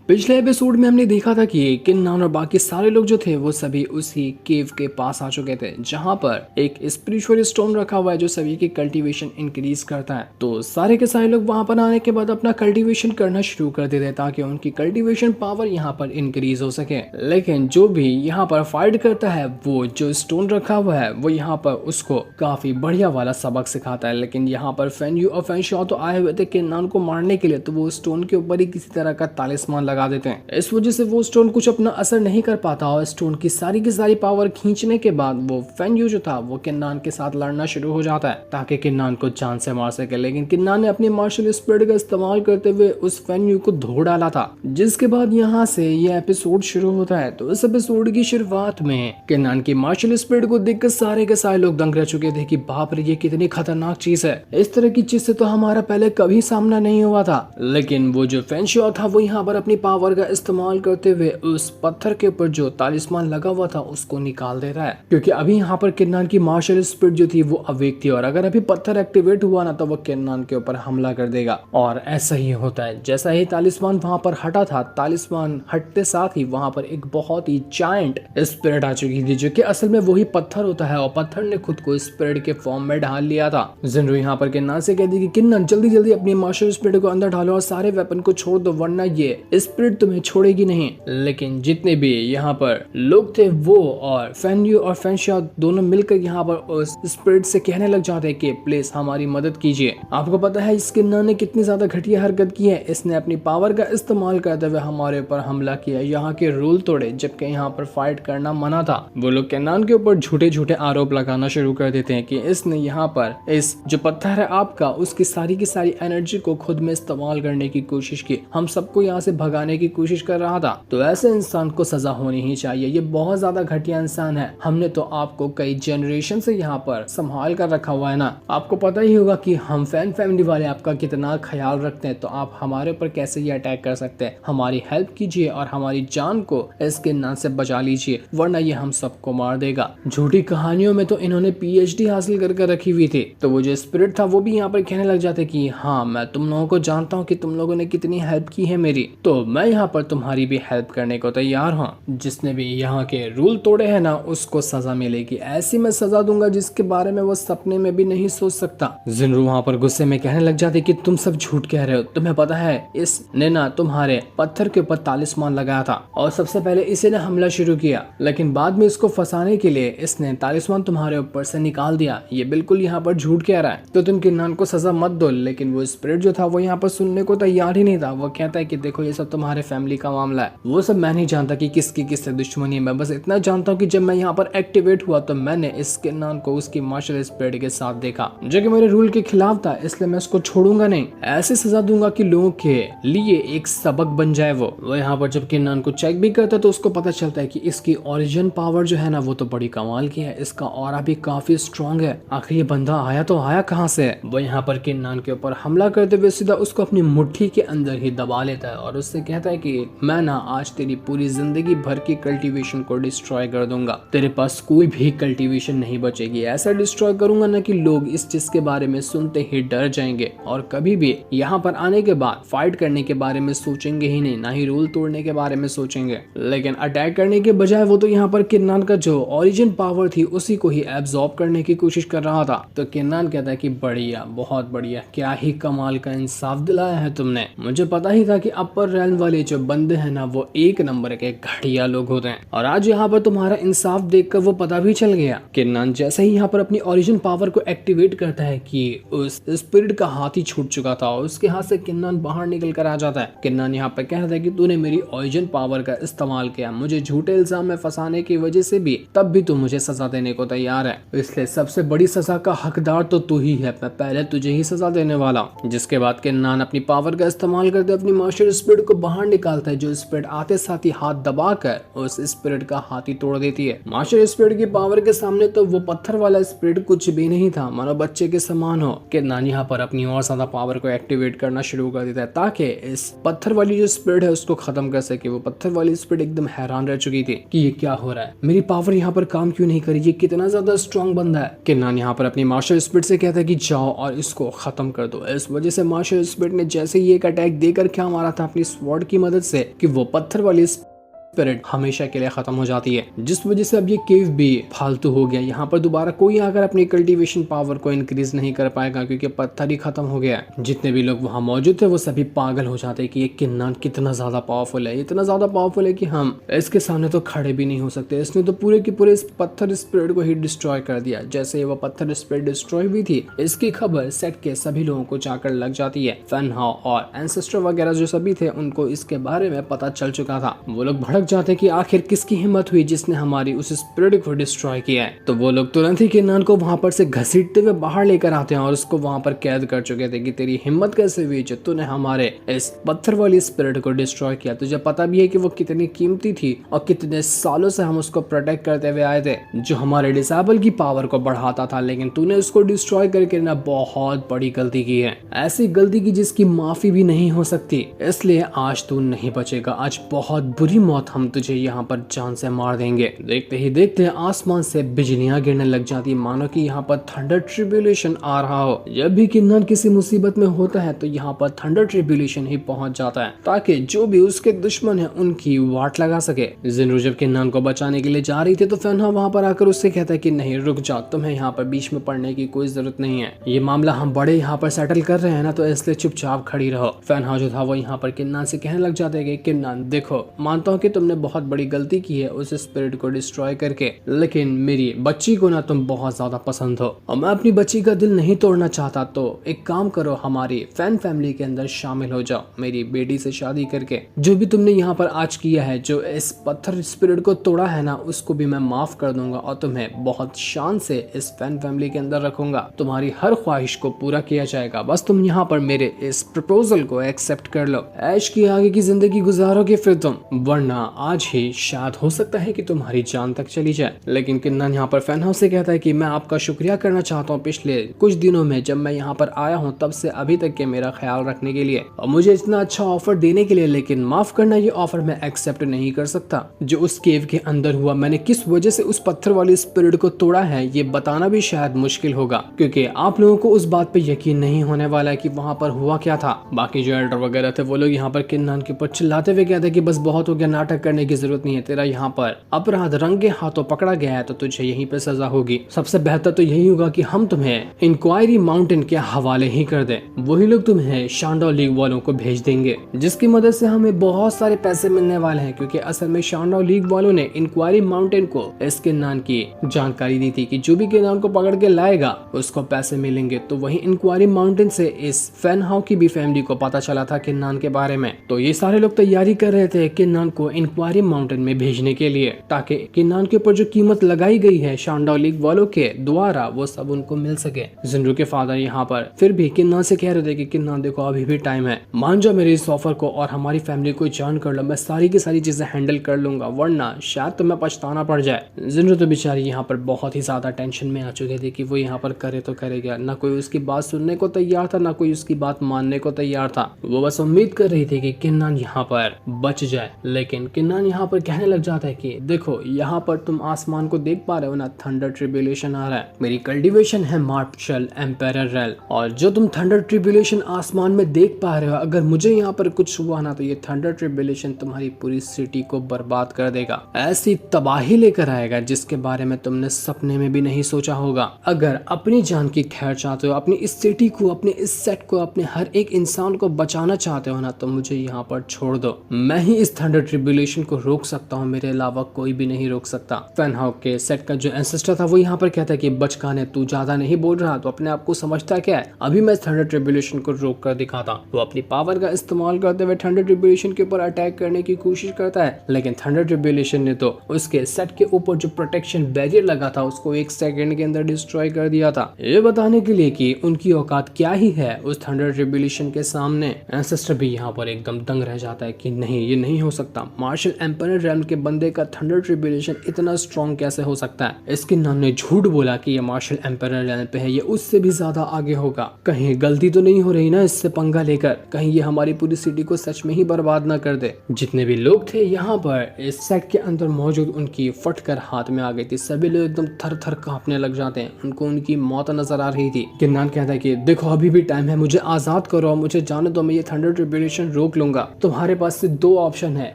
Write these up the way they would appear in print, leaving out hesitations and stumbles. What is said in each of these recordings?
पिछले एपिसोड में हमने देखा था कि किन्नान और बाकी सारे लोग जो थे वो सभी उसी केव के पास आ चुके थे जहां पर एक स्पिरिचुअल स्टोन रखा हुआ है जो सभी की कल्टीवेशन इंक्रीज करता है। तो सारे के सारे लोग वहां पर आने के बाद अपना कल्टीवेशन करना शुरू कर देते ताकि उनकी कल्टीवेशन पावर यहाँ पर इंक्रीज हो सके। लेकिन जो भी यहाँ पर फाइट करता है वो जो स्टोन रखा हुआ है वो यहाँ पर उसको काफी बढ़िया वाला सबक सिखाता है। लेकिन यहाँ पर फेन्यू और फेनशॉ तो आए हुए थे किन्नान को मारने के लिए, तो वो स्टोन के ऊपर ही किसी तरह का तालिस्मान लगा देते हैं। इस वजह से वो स्टोन कुछ अपना असर नहीं कर पाता और स्टोन की सारी पावर खींचने के बाद वो फेन्यू जो था वो किन्नान के साथ लड़ना शुरू हो जाता है ताकि किन्नान को जान से मार सके। लेकिन किन्नान ने अपनी मार्शल स्पिरिट का इस्तेमाल करते हुए उस फेन्यू को धो डाला था, जिसके बाद यहाँ से ये एपिसोड शुरू होता है। तो इस एपिसोड की शुरुआत में किन्नान की मार्शल स्पिरिट को देखकर सारे के सारे लोग दंग रह चुके थे कि बाप रे ये कितनी खतरनाक चीज है, इस तरह की चीज से तो हमारा पहले कभी सामना नहीं हुआ था। लेकिन वो जो फेनशॉ था वो यहाँ पर अपनी पावर का इस्तेमाल करते हुए उस पत्थर के ऊपर जो तालिस्मान लगा हुआ था उसको निकाल दे रहा है, क्योंकि अभी यहाँ पर किन्नान की मार्शल स्पिरिट जो थी वो अवेक थी और अगर अभी पत्थर एक्टिवेट हुआ ना तो वो किन्नान के ऊपर हमला कर देगा। और ऐसा ही होता है, जैसा ही तालिस्मान वहां पर हटा था, तालिस्मान हटते साथ ही वहां पर एक बहुत ही जायंट स्पिरिट आ चुकी थी जो कि असल में वही पत्थर होता है और पत्थर ने खुद को स्पिरिट के फॉर्म में ढाल लिया था। जिनरू यहाँ पर किन्नान से कहती कि किन्नान जल्दी अपनी मार्शल स्पिरिट को अंदर डालो और सारे वेपन को छोड़ दो वरना ये स्पिरिट तुम्हें छोड़ेगी नहीं। लेकिन जितने भी यहाँ पर लोग थे वो और फेन्यू और फेनशॉ दोनों मिलकर यहाँ पर उस स्पिरिट से कहने लग जाते हैं कि प्लीज हमारी मदद कीजिए। आपको पता है इस किन्नान ने कितनी ज्यादा घटिया हरकत की है, इसने अपनी पावर का इस्तेमाल करते हुए हमारे ऊपर हमला किया, यहाँ के रूल तोड़े जबकि यहाँ पर फाइट करना मना था। वो लोग किन्नान के ऊपर झूठे आरोप लगाना शुरू कर देते हैं कि इसने यहाँ पर इस जो पत्थर है आपका उसकी सारी की सारी एनर्जी को खुद में इस्तेमाल करने की कोशिश की, हम सबको यहाँ से भगाने की कोशिश कर रहा था। तो ऐसे इंसान को सजा होनी ही चाहिए, ये बहुत ज्यादा घटिया इंसान है। हमने तो आपको कई जनरेशन से यहाँ पर संभाल कर रखा हुआ है ना, आपको पता ही होगा कि हम फैन फैमिली वाले आपका कितना ख्याल रखते हैं, तो आप हमारे ऊपर कैसे ये अटैक कर सकते हैं। हमारी हेल्प कीजिए और हमारी जान को इसके नाम से बचा लीजिए वरना ये हम सबको मार देगा। झूठी कहानियों में तो इन्होंने PhD हासिल कर रखी हुई थी। तो वो जो स्पिरिट था वो भी यहाँ पर कहने लग जाते कि हाँ मैं तुम लोगों को जानता हूँ कि तुम लोगों ने कितनी हेल्प की है मेरी, तो मैं यहाँ पर तुम्हारी भी हेल्प करने को तैयार हूँ। जिसने भी यहाँ के रूल तोड़े हैं ना उसको सजा मिलेगी, ऐसी मैं सजा दूंगा जिसके बारे में वो सपने में भी नहीं सोच सकता। जिनरू वहाँ पर गुस्से में कहने लग जाते कि तुम सब झूठ कह रहे हो, तुम्हें पता है इसने ना तुम्हारे पत्थर के ऊपर तालिस्मान लगाया था और सबसे पहले इसी ने हमला शुरू किया, लेकिन बाद में इसको फंसाने के लिए इसने तालिस्मान तुम्हारे ऊपर से निकाल दिया। ये बिल्कुल यहाँ पर झूठ कह रहा है, तो तुम किन्नान को सजा मत दो। लेकिन वो स्पिरिट जो था वो यहाँ पर सुनने को तैयार ही नहीं था। वो कहता है कि देखो ये सब तुम्हारे फैमिली का मामला है, वो सब मैं नहीं जानता कि किसकी किससे दुश्मनी है। मैं बस इतना जानता हूँ कि जब मैं यहाँ पर एक्टिवेट हुआ तो मैंने इस किन्नान को उसकी मार्शल स्पिरिट के साथ देखा जो कि मेरे रूल के खिलाफ था, इसलिए मैं उसको छोड़ूंगा नहीं, ऐसी सजा दूंगा कि लोगों के लिए एक सबक बन जाए। वो यहाँ पर जब किन्नान को चेक भी करता है तो उसको पता चलता है कि इसकी ओरिजिन पावर जो है ना वो तो बड़ी कमाल की है, इसका ऑरा भी काफी स्ट्रॉन्ग है। आखिर ये बंदा आया तो आया कहाँ से है। वो यहाँ पर किन्नान के ऊपर हमला करते हुए सीधा उसको अपनी मुट्ठी के अंदर ही दबा लेता है और उससे कहता है कि मैं ना आज तेरी पूरी जिंदगी भर की कल्टीवेशन को डिस्ट्रॉय कर दूंगा, तेरे पास कोई भी कल्टीवेशन नहीं बचेगी। ऐसा डिस्ट्रॉय करूंगा ना कि लोग इस चीज के बारे में सुनते ही डर जाएंगे और कभी भी यहाँ पर आने के बाद फाइट करने के बारे में सोचेंगे ही नहीं, ना ही रूल तोड़ने के बारे में सोचेंगे। लेकिन अटैक करने के बजाय वो तो यहाँ पर किन्नान का जो ओरिजिन पावर थी उसी को ही एब्जॉर्ब करने की कोशिश कर रहा था। तो किन्नान कहता है कि बढ़िया, बहुत बढ़िया, क्या ही कमाल का इंसाफ दिलाया है तुमने। मुझे पता ही था कि अपर रैंक वाले जो बंदे हैं ना वो एक नंबर के घटिया लोग होते हैं और आज यहाँ पर तुम्हारा इंसाफ देखकर वो पता भी चल गया। किन्नान जैसे ही यहाँ पर अपनी ओरिजिन पावर को एक्टिवेट करता है कि उस स्पिरिट का हाथ ही छूट चुका था और उसके हाथ से किन्नान बाहर निकल कर आ जाता है। किन्नान यहाँ पर कहता है कि तूने मेरी ओरिजिन पावर का इस्तेमाल किया, मुझे झूठे इल्जाम में फंसाने की वजह से भी, तब भी तू मुझे सजा देने को तैयार है, इसलिए सबसे बड़ी सजा का हकदार तो तू ही है, मैं पहले तुझे ही सजा देने वाला हूँ। जिसके बाद किन्नान अपनी पावर का इस्तेमाल करते अपनी मार्शल स्पिरिट को बाहर निकालता है, जो स्पिरिट आते साथ ही हाथ दबाकर उस स्पिरिट का हाथ ही तोड़ देती है। मार्शल स्पिरिट की पावर के सामने तो वो पत्थर वाला स्पिरिट कुछ भी नहीं था, मानो बच्चे के समान हो। किन्नान यहाँ पर अपनी और ज्यादा पावर को एक्टिवेट करना शुरू कर देता है ताकि इस पत्थर वाली जो स्पिरिट है उसको खत्म कर सके। वो पत्थर वाली स्पिरिट एकदम हैरान रह चुकी थी कि ये क्या हो रहा है, मेरी पावर यहाँ पर काम क्यों नहीं करी, ये कितना ज्यादा स्ट्रॉन्ग बंदा है। किन्नान यहाँ पर अपनी मार्शल स्पिरिट से कहता है कि जाओ और इसको खत्म कर दो। इस वजह से मार्शल स्पिरिट ने जैसे ही एक अटैक देकर क्या मारा था अपनी स्वॉर्ड स्वॉर्ड की मदद से कि वो पत्थर वाली स्पिरिट हमेशा के लिए खत्म हो जाती है, जिस वजह से अब ये केव भी फालतू हो गया। यहाँ पर दोबारा कोई आकर अपनी कल्टीवेशन पावर को इंक्रीज नहीं कर पाएगा क्योंकि पत्थर ही खत्म हो गया है। जितने भी लोग वहाँ मौजूद थे वो सभी पागल हो जाते कि ये किन्नान कितना ज्यादा पावरफुल है, इतना ज्यादा पावरफुल है कि हम इसके सामने तो खड़े भी नहीं हो सकते। इसने तो पूरे के पूरे इस पत्थर स्पिरिट को ही डिस्ट्रॉय कर दिया। जैसे ही वो पत्थर स्पिरिट डिस्ट्रॉय हुई थी, इसकी खबर सेट के सभी लोगों को जाकर लग जाती है। फैन हाउ और एंसेस्टर वगैरह जो सभी थे उनको इसके बारे में पता चल चुका था। वो लोग भड़क जाते कि आखिर किसकी हिम्मत हुई जिसने हमारी उस स्पिरिट को डिस्ट्रॉय किया है। तो वो लोग तुरंत ही किन्नान को वहां पर से घसीटते हुए बाहर लेकर आते हैं और उसको वहां पर कैद कर चुके थे कि तेरी हिम्मत कैसे हुई जो तूने हमारे इस पत्थर वाली स्पिरिट को डिस्ट्रॉय किया। तुझे पता भी है कि वो कितनी कीमती थी और कितने सालों से हम उसको प्रोटेक्ट करते हुए आए थे, जो हमारे डिसेबल की पावर को बढ़ाता था, लेकिन तूने उसको डिस्ट्रॉय करके ना बहुत बड़ी गलती की है, ऐसी गलती की जिसकी माफी भी नहीं हो सकती। इसलिए आज तू नहीं बचेगा, आज बहुत बुरी मौत हम तुझे यहाँ पर जान से मार देंगे। देखते ही देखते आसमान से बिजलियां गिरने लग जाती, मानो कि यहाँ पर थंडर ट्रिब्यूलेशन आ रहा हो। जब भी किन्नान किसी मुसीबत में होता है तो यहाँ पर थंडर ट्रिब्यूलेशन ही पहुंच जाता है ताकि जो भी उसके दुश्मन है उनकी वाट लगा सके। जिन्रू जब किन्नान को बचाने के लिए जा रही थी तो फैनहा वहाँ पर आकर उससे कहता है कि नहीं रुक जाओ, तुम्हें यहाँ पर बीच में पड़ने की कोई जरूरत नहीं है, ये मामला हम बड़े यहाँ पर सेटल कर रहे हैं ना, तो इसलिए चुपचाप खड़ी रहो। फैनहा जो था वो यहाँ पर किन्नान से कहने लग जाते हैं कि किन्नान देखो, मानता हूँ कि तुमने बहुत बड़ी गलती की है उस स्पिरिट को डिस्ट्रॉय करके, लेकिन मेरी बच्ची को ना तुम बहुत ज्यादा पसंद हो और मैं अपनी बच्ची का दिल नहीं तोड़ना चाहता। तो एक काम करो, हमारी फैन फैमिली के अंदर शामिल हो जाओ, मेरी बेटी से शादी करके जो भी तुमने यहाँ पर आज किया है, जो इस पत्थर स्पिरिट को तोड़ा है ना, उसको भी मैं माफ कर दूंगा और तुम्हें बहुत शान से इस फैन फैमिली के अंदर रखूंगा। तुम्हारी हर ख्वाहिश को पूरा किया जाएगा, बस तुम यहाँ पर मेरे इस प्रपोजल को एक्सेप्ट कर लो, ऐश की आगे की जिंदगी गुजारोगे फिर तुम, वरना आज ही शायद हो सकता है कि तुम्हारी जान तक चली जाए। लेकिन किन्नान यहाँ पर फैनहा से कहता है कि मैं आपका शुक्रिया करना चाहता हूँ पिछले कुछ दिनों में जब मैं यहाँ पर आया हूँ तब से अभी तक के मेरा ख्याल रखने के लिए और मुझे इतना अच्छा ऑफर देने के लिए, लेकिन माफ करना ये ऑफर मैं एक्सेप्ट नहीं कर सकता। जो उस केव के अंदर हुआ, मैंने किस वजह से उस पत्थर वाली स्पिरिट को तोड़ा है, ये बताना भी शायद मुश्किल होगा क्योंकि आप लोगों को उस बात पे यकीन नहीं होने वाला है कि वहाँ पर हुआ क्या था। बाकी जो एल्डर वगैरह थे वो लोग यहाँ पर किन्नान के ऊपर चिल्लाते हुए कहते कि बस बहुत हो गया, नाटक करने की जरूरत नहीं है, तेरा यहाँ पर अपराध रंगे हाथों पकड़ा गया है तो तुझे यहीं पे सजा होगी। सबसे बेहतर तो यही होगा कि हम तुम्हें इंक्वायरी माउंटेन के हवाले ही कर दें, वही लोग तुम्हें शांडो लीग वालों को भेज देंगे जिसकी मदद से हमें बहुत सारे पैसे मिलने वाले हैं, क्योंकि असल में शांडो लीग वालों ने इंक्वायरी माउंटेन को इस किन्नान की जानकारी दी थी कि जो भी किन्नान को पकड़ के लाएगा उसको पैसे मिलेंगे। तो वही इंक्वायरी माउंटेन से इस फैनहाउ की भी फैमिली को पता चला था किन्नान के बारे में, तो ये सारे लोग तैयारी कर रहे थे किन्नान को इंक्वायरी माउंटेन में भेजने के लिए ताकि किन्नान के ऊपर जो कीमत लगाई गई है शांडो लीग वालों के द्वारा वो सब उनको मिल सके। जिन्रू के फादर यहाँ पर फिर भी किन्नान से कह रहे थे कि किन्नान देखो अभी भी टाइम है, मान जाओ मेरे इस ऑफर को और हमारी फैमिली को ज्वाइन कर लो, मैं सारी की सारी चीजें हैंडल कर लूंगा, वरना शायद तुम्हें पछताना पड़ जाए। जिन्रू तो बेचारी यहाँ पर बहुत ही ज्यादा टेंशन में आ चुके थे कि वो यहाँ पर करे तो करेगा, ना कोई उसकी बात सुनने को तैयार था ना कोई उसकी बात मानने को तैयार था। वो बस उम्मीद कर रही थी कि किन्नान यहाँ पर बच जाए, लेकिन किन्नान यहाँ पर कहने लग जाता है कि देखो यहाँ पर तुम आसमान को देख पा रहे हो ना, थंडर ट्रिब्यूलेशन आ रहा है, मेरी कल्टीवेशन है मार्शल एम्पायर रेल, और जो तुम थंडर ट्रिब्यूलेशन आसमान में देख पा रहे हो, अगर मुझे यहाँ पर कुछ हुआ ना तो ये थंडर ट्रिब्यूलेशन तुम्हारी पूरी सिटी को बर्बाद कर देगा, ऐसी तबाही लेकर आएगा जिसके बारे में तुमने सपने में भी नहीं सोचा होगा। अगर अपनी जान की खैर चाहते हो, अपनी इस सिटी को, अपने इस सेट को, अपने हर एक इंसान को बचाना चाहते हो ना, तो मुझे यहाँ पर छोड़ दो, मैं ही इस थंडर ट्रिब्यूलेशन को रोक सकता हूँ, मेरे अलावा कोई भी नहीं रोक सकता। फैनहाउ के सेट का जो एंसेस्टर था वो यहाँ पर कहता है कि बचकाने तू ज्यादा नहीं बोल रहा, तो अपने आप को समझता क्या है, अभी मैं थंडर ट्रिब्यूलेशन को रोक कर दिखाता। वो अपनी पावर का इस्तेमाल करते हुए थंडर ट्रिब्यूलेशन के ऊपर अटैक करने की कोशिश करता है, लेकिन थंडर ट्रिब्यूलेशन ने तो उसके सेट के ऊपर जो प्रोटेक्शन बैरियर लगा था उसको 1 सेकंड के अंदर डिस्ट्रॉय कर दिया था। ये बताने के लिए कि उनकी औकात क्या ही है उस थंडर ट्रिब्यूलेशन के सामने। एंसेस्टर भी यहाँ पर एकदम दंग रह जाता है कि नहीं, ये नहीं हो सकता, मार्शल एम्पायर रेल्म के बंदे का थंडर ट्रिब्यूलेशन इतना स्ट्रॉन्ग कैसे हो सकता है। इसके नाम ने झूठ बोला कि ये मार्शल एम्पायर रेल्म पे है, ये उससे भी ज्यादा आगे होगा। कहीं गलती तो नहीं हो रही ना इससे पंगा लेकर, कहीं ये हमारी पूरी सिटी को सच में ही बर्बाद ना कर दे। जितने भी लोग थे यहाँ पर इस सेट के अंदर मौजूद उनकी फटकर हाथ में आ गई थी। सभी लोग एकदम थर थर कांपने लग जाते हैं, उनको उनकी मौत नजर आ रही थी। किन्नान कहता है कि देखो अभी भी टाइम है, मुझे आजाद करो और मुझे जाने दो, मैं ये थंडर ट्रिब्यूलेशन रोक लूंगा। तुम्हारे पास से दो ऑप्शन है,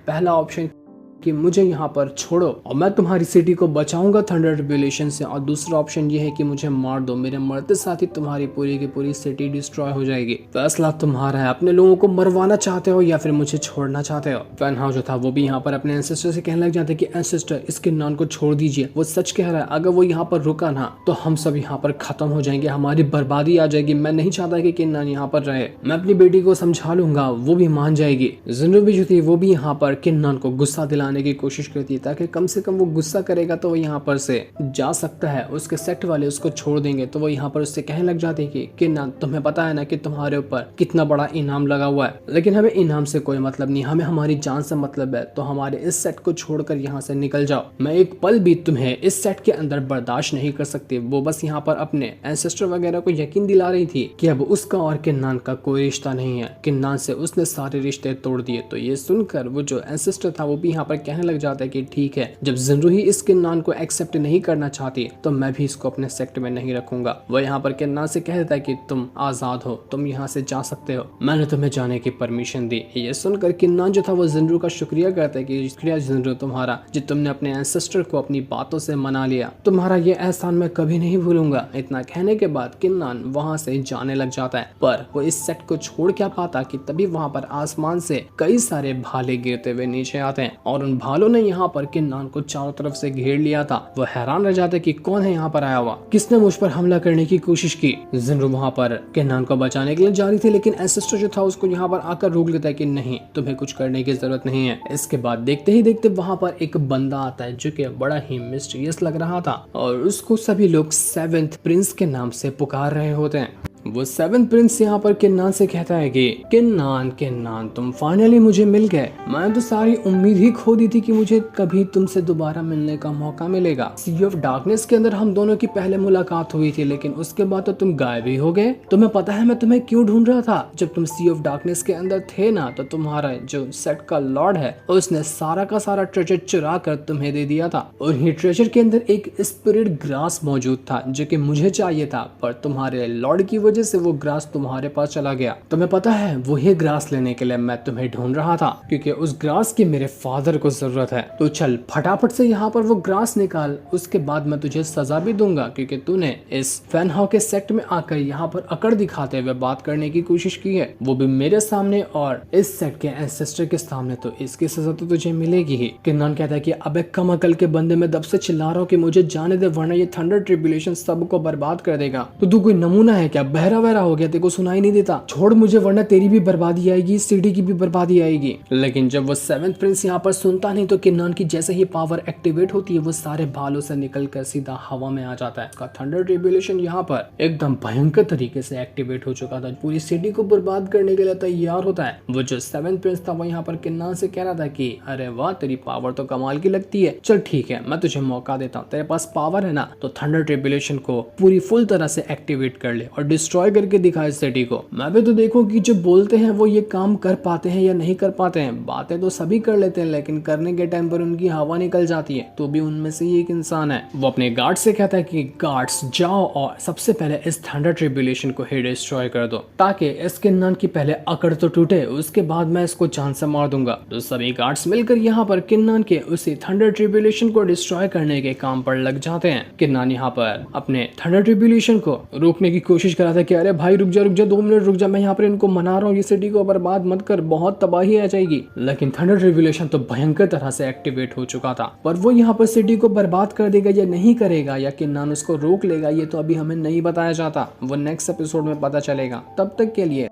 पहला ऑप्शन कि मुझे यहाँ पर छोड़ो और मैं तुम्हारी सिटी को बचाऊंगा थंडर ट्रिब्यूलेशन से, और दूसरा ऑप्शन ये है कि मुझे मार दो, मेरे मरते साथ ही तुम्हारी पूरी की पूरी सिटी डिस्ट्रॉय हो जाएगी। फैसला तुम्हारा है, अपने लोगों को मरवाना चाहते हो या फिर मुझे छोड़ना चाहते हो। फैन हाउस जो था वो भी यहाँ पर अपने एंसेस्टर से कहने लग जाते कि एंसेस्टर इस किन्नान को छोड़ दीजिए, वो सच कह रहा है, अगर वो यहाँ पर रुका ना तो हम सब यहाँ पर खत्म हो जाएंगे, हमारी बर्बादी आ जाएगी। मैं नहीं चाहता कि किन्नान यहाँ पर रहे, मैं अपनी बेटी को समझा लूंगा, वो भी मान जाएगी। जिन्नू भी जो थी वो भी यहाँ पर किन्नान को गुस्सा दिलाने की कोशिश करती है ताकि कम से कम वो गुस्सा करेगा तो वो यहाँ पर से जा सकता है, उसके सेट वाले उसको छोड़ देंगे। तो वो यहाँ पर उससे कहने लग जाते हैं कि किन्नान तुम्हें पता है ना कि तुम्हारे ऊपर कितना बड़ा इनाम लगा हुआ है, लेकिन हमें इनाम से कोई मतलब नहीं, हमें हमारी जान से मतलब है, तो हमारे इस सेट को छोड़कर यहाँ से निकल जाओ। मैं एक पल भी तुम्हें इस सेट के अंदर बर्दाश्त नहीं कर सकती। वो बस यहाँ पर अपने एंसेस्टर वगैरह को यकीन दिला रही थी कि अब उसका और किन्नान का कोई रिश्ता नहीं है, किन्नान से उसने सारे रिश्ते तोड़ दिए। तो ये सुनकर वो जो एंसेस्टर था वो भी यहाँ पर कहने लग जाता है कि ठीक है, जब जिन्रू ही इस किन्नान को एक्सेप्ट नहीं करना चाहती तो मैं भी इसको अपने सेक्ट में नहीं रखूंगा। वो यहाँ पर किन्नान से कह देता है कि तुम आजाद हो, तुम यहाँ से जा सकते हो, मैंने तुम्हें जाने की परमिशन दी। ये सुनकर किन्नान जो था वो जिन्रू का शुक्रिया करता है कि शुक्रिया जिन्रू तुम्हारा, जो तुमने अपने एंसेस्टर को अपनी बातों से मना लिया, तुम्हारा ये एहसान मैं कभी नहीं भूलूंगा। इतना कहने के बाद किन्नान वहाँ से जाने लग जाता है, पर वो इस सेक्ट को छोड़ क्या पाता कि तभी वहाँ पर आसमान से कई सारे भाले गिरते हुए नीचे आते हैं और उन भालों ने यहाँ पर किन्नान को चारों तरफ से घेर लिया था। वो हैरान रह जाते कि कौन है यहाँ पर आया हुआ, किसने मुझ पर हमला करने की कोशिश की। जिन्रू वहाँ पर किन्नान को बचाने के लिए जा रही थी, लेकिन एंसेस्टर जो था उसको यहाँ पर आकर रोक लेता है कि नहीं, तुम्हें कुछ करने की जरूरत नहीं है। इसके बाद देखते ही देखते वहाँ पर एक बंदा आता है जो कि बड़ा ही मिस्टीरियस लग रहा था और उसको सभी लोग सेवेंथ प्रिंस के नाम से पुकार रहे होते हैं। वो सेवेंथ प्रिंस यहाँ पर किन्नान से कहता है कि किन्नान किन्नान तुम फाइनली मुझे मिल गए, मैं तो सारी उम्मीद ही खो दी थी कि मुझे कभी तुमसे दोबारा मिलने का मौका मिलेगा। सी ऑफ डार्कनेस के अंदर हम दोनों की पहले मुलाकात हुई थी, लेकिन उसके बाद तो तुम गायब ही हो गए। तुम्हें पता है मैं तुम्हें क्यों ढूंढ रहा था? जब तुम सी ऑफ डार्कनेस के अंदर थे ना, तो तुम्हारा जो सेट का लॉर्ड है उसने सारा का सारा ट्रेजर चुरा कर तुम्हें दे दिया था, और ये ट्रेजर के अंदर एक स्पिरिट ग्रास मौजूद था जो कि मुझे चाहिए था, पर तुम्हारे लॉर्ड की वजह से वो ग्रास तुम्हारे पास चला गया। तुम्हें पता है वही ग्रास लेने के लिए मैं तुम्हें ढूंढ रहा था, क्योंकि उस ग्रास की मेरे फादर को जरूरत है। तो चल फटाफट से यहाँ पर वो ग्रास निकाल, उसके बाद मैं तुझे सजा भी दूंगा, क्योंकि तूने इस फैन हाउ के सेक्ट में आकर यहाँ पर अकड़ दिखाते हुए बात करने की कोशिश की है, वो भी मेरे सामने और इस सेक्ट के एंसेस्टर के सामने, तो इसकी सजा तो तुझे मिलेगी ही। किन्नान कहता है कि अबे कम अकल के बंदे, मैं दब से चिल्ला रहा हूँ कि मुझे जाने दे, वरना ये थंडर ट्रिब्यूलेशन सबको बर्बाद कर देगा। तो तू कोई नमूना है क्या? बहरा वहरा हो गया, तेरे को सुनाई नहीं देता? छोड़ मुझे, वरना तेरी भी बर्बादी आएगी, सिटी की भी बर्बादी आएगी। लेकिन जब वो सेवेंथ प्रिंस यहाँ पर सुनता नहीं, तो किन्नान की जैसे ही पावर एक्टिवेट होती है वो सारे भालों से निकलकर सीधा हवा में आ जाता है। उसका थंडर ट्रिब्यूलेशन यहाँ पर एकदम भयंकर तरीके से एक्टिवेट हो चुका था, पूरी सिटी को बर्बाद करने के लिए तैयार होता है। वो जो सेवेंथ प्रिंस था वो यहाँ पर किन्नान से कह रहा था कि अरे वाह, तेरी पावर तो कमाल की लगती है, चल ठीक है मैं तुझे मौका देता हूँ, तेरे पास पावर है ना, तो थंडर ट्रिब्यूलेशन को पूरी फुल तरह से एक्टिवेट कर ले और डिस्ट्रॉय करके दिखा इस सिटी को। मैं भी तो देखूं कि जो बोलते हैं वो ये काम कर पाते हैं या नहीं कर पाते हैं। बातें तो सभी कर लेते हैं, लेकिन करने के टाइम पर उनकी हवा निकल जाती है, तो भी उनमें से ही एक इंसान है। वो अपने गार्ड से कहता है कि गार्ड्स जाओ और सबसे पहले इस थंडर ट्रिब्यूलेशन को ही डिस्ट्रॉय कर दो, ताकि इस किन्नान की पहले अकड़ तो टूटे, उसके बाद मैं इसको जान से मार दूंगा। तो सभी गार्ड्स मिलकर यहाँ पर किन्नान के उसी थंडर ट्रिब्यूलेशन को डिस्ट्रॉय करने के काम पर लग जाते हैं। किन्नान यहाँ पर अपने थंडर ट्रिब्यूलेशन को रोकने की कोशिश करा था कि अरे भाई रुक जा 2 मिनट रुक जा, मैं यहाँ पर इनको मना रहा हूँ, ये सिटी को बर्बाद मत कर, बहुत तबाही आ जाएगी। लेकिन थंडर ट्रिब्यूलेशन तो भयंकर तरह से एक्टिवेट हो चुका था, पर वो यहाँ पर सिटी को बर्बाद कर देगा या नहीं करेगा, या किन्नान उसको रोक लेगा, ये तो अभी हमें नहीं बताया जाता, वो नेक्स्ट एपिसोड में पता चलेगा। तब तक के लिए